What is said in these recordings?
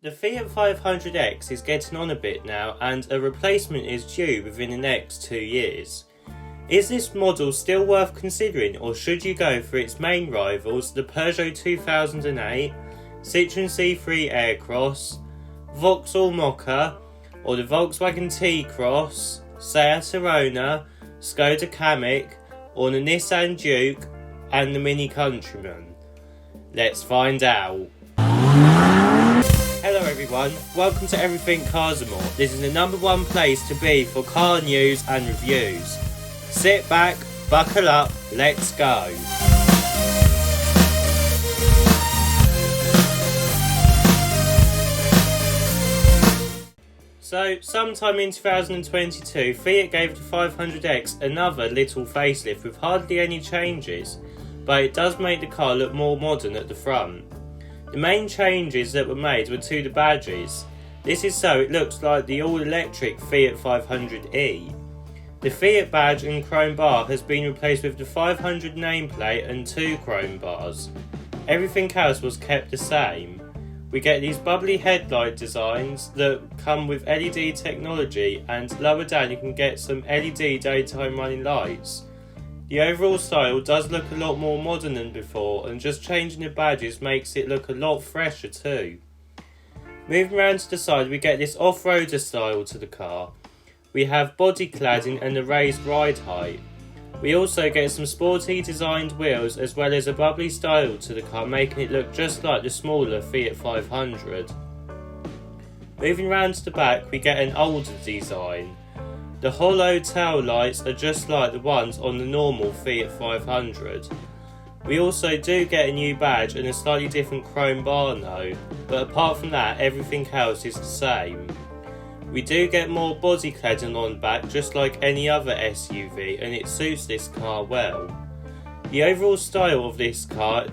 The Fiat 500X is getting on a bit now, and a replacement is due within the next 2 years. Is this model still worth considering, or should you go for its main rivals, the Peugeot 2008, Citroën C3 Aircross, Vauxhall Mokka, or the Volkswagen T-Cross, Seat Arona, Skoda Kamiq, or the Nissan Duke and the Mini Countryman? Let's find out. Hello everyone, welcome to Everything Cars and More. This is the #1 place to be for car news and reviews. Sit back, buckle up, let's go. So, sometime in 2022, Fiat gave the 500X another little facelift with hardly any changes, but it does make the car look more modern at the front. The main changes that were made were to the badges. This is so it looks like the all-electric Fiat 500e. The Fiat badge and chrome bar has been replaced with the 500 nameplate and 2 chrome bars. Everything else was kept the same. We get these bubbly headlight designs that come with LED technology, and lower down you can get some LED daytime running lights. The overall style does look a lot more modern than before, and just changing the badges makes it look a lot fresher too. Moving around to the side, we get this off-roader style to the car. We have body cladding and a raised ride height. We also get some sporty designed wheels as well as a bubbly style to the car, making it look just like the smaller Fiat 500. Moving around to the back, we get an older design. The hollow tail lights are just like the ones on the normal Fiat 500. We also do get a new badge and a slightly different chrome bar though, but apart from that everything else is the same. We do get more body cladding on the back just like any other SUV, and it suits this car well. The overall style of this car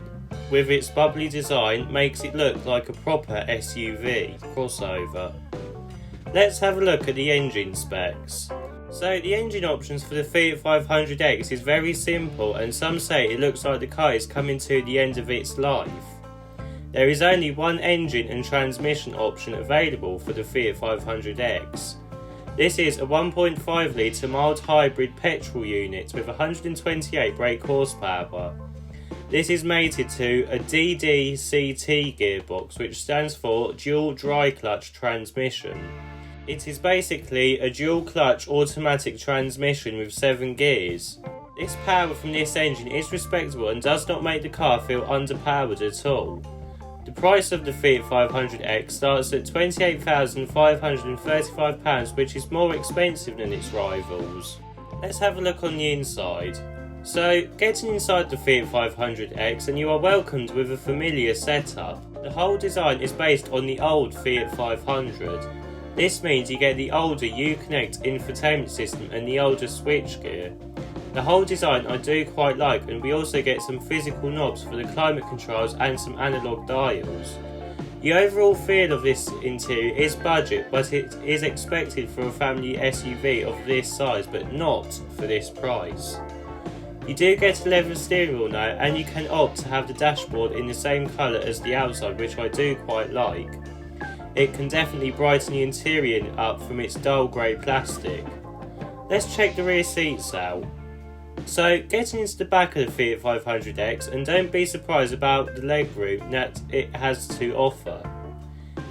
with its bubbly design makes it look like a proper SUV crossover. Let's have a look at the engine specs. So the engine options for the Fiat 500X is very simple, and some say it looks like the car is coming to the end of its life. There is only one engine and transmission option available for the Fiat 500X. This is a 1.5 litre mild hybrid petrol unit with 128 brake horsepower. This is mated to a DDCT gearbox, which stands for dual dry clutch transmission. It is basically a dual clutch automatic transmission with 7 gears. This power from this engine is respectable and does not make the car feel underpowered at all. The price of the Fiat 500X starts at £28,535, which is more expensive than its rivals. Let's have a look on the inside. So, getting inside the Fiat 500X and you are welcomed with a familiar setup. The whole design is based on the old Fiat 500. This means you get the older Uconnect infotainment system and the older switchgear. The whole design I do quite like, and we also get some physical knobs for the climate controls and some analog dials. The overall feel of this interior is budget, but it is expected for a family SUV of this size, but not for this price. You do get a leather steering wheel now, and you can opt to have the dashboard in the same colour as the outside, which I do quite like. It can definitely brighten the interior up from its dull grey plastic. Let's check the rear seats out. So, getting into the back of the Fiat 500X, and don't be surprised about the legroom that it has to offer.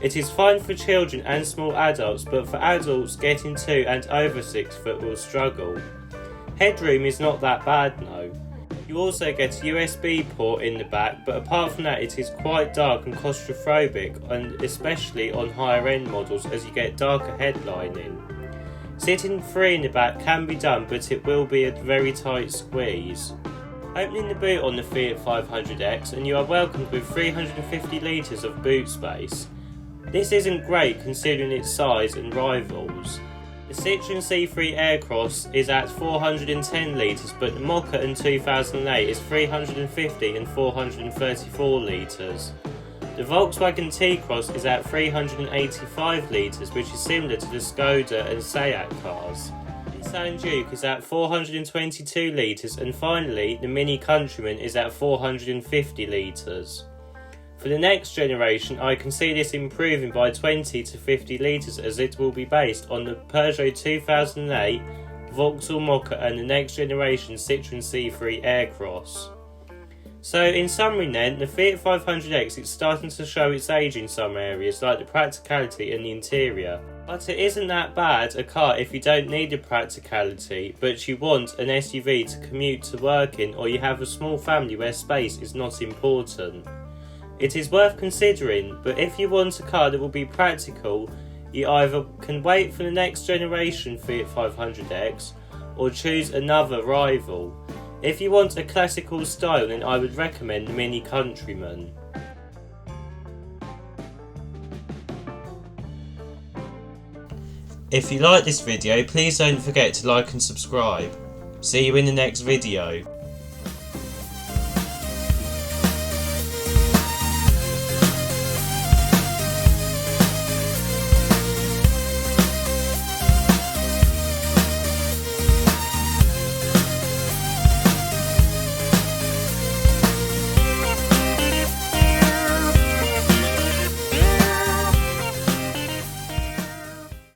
It is fine for children and small adults, but for adults getting to and over 6 foot will struggle. Headroom is not that bad no. You also get a USB port in the back, but apart from that it is quite dark and claustrophobic, and especially on higher end models as you get darker headlining. Sitting 3 in the back can be done, but it will be a very tight squeeze. Opening the boot on the Fiat 500X and you are welcomed with 350 litres of boot space. This isn't great considering its size and rivals. The Citroën C3 Aircross is at 410 litres, but the Mokka in 2008 is 350 and 434 litres. The Volkswagen T-Cross is at 385 litres, which is similar to the Skoda and Seat cars. The Nissan Duke is at 422 litres, and finally the Mini Countryman is at 450 litres. For the next generation, I can see this improving by 20 to 50 litres, as it will be based on the Peugeot 2008, Vauxhall Mocha and the next generation Citroën C3 Aircross. So in summary then, the Fiat 500X is starting to show its age in some areas, like the practicality and the interior. But it isn't that bad a car if you don't need the practicality, but you want an SUV to commute to work in, or you have a small family where space is not important. It is worth considering, but if you want a car that will be practical, you either can wait for the next generation Fiat 500X or choose another rival. If you want a classical style, then I would recommend the Mini Countryman. If you like this video, please don't forget to like and subscribe. See you in the next video.